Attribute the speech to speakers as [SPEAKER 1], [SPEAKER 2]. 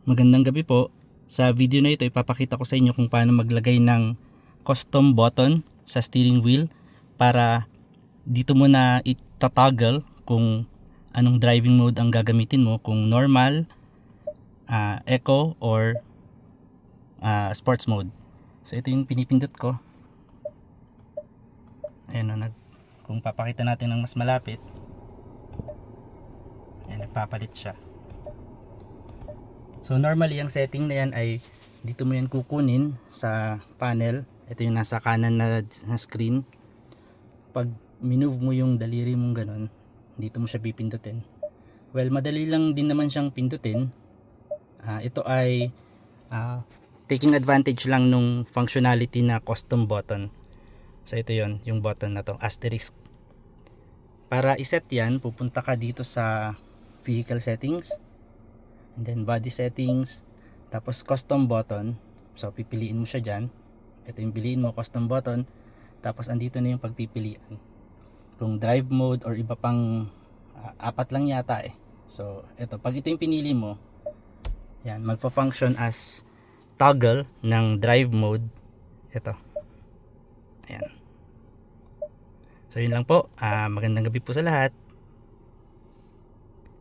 [SPEAKER 1] Magandang gabi po. Sa video na ito ipapakita ko sa inyo kung paano maglagay ng custom button sa steering wheel para dito mo na itatoggle kung anong driving mode ang gagamitin mo, kung normal, eco or sports mode. So ito yung pinipindot ko. Ayan o, kung papakita natin ng mas malapit, ayan, nagpapalit siya. So normally ang setting na yan ay dito mo yan kukunin sa panel. Ito yung nasa kanan na screen. Pag minove mo yung daliri mong ganun, dito mo siya pipindutin. Well, madali lang din naman siyang pindutin. Ito ay taking advantage lang nung functionality na custom button. So ito yon, yung button na to, asterisk. Para iset yan, pupunta ka dito sa vehicle settings, and then body settings, tapos custom button. So pipiliin mo siya dyan. Ito yung piliin mo, custom button. Tapos andito na yung pagpipilian kung drive mode or iba pang apat lang yata eh. So ito, pag ito yung pinili mo, yan, magpa-function as toggle ng drive mode. Ito, ayan. So yun lang po. Magandang gabi po sa lahat.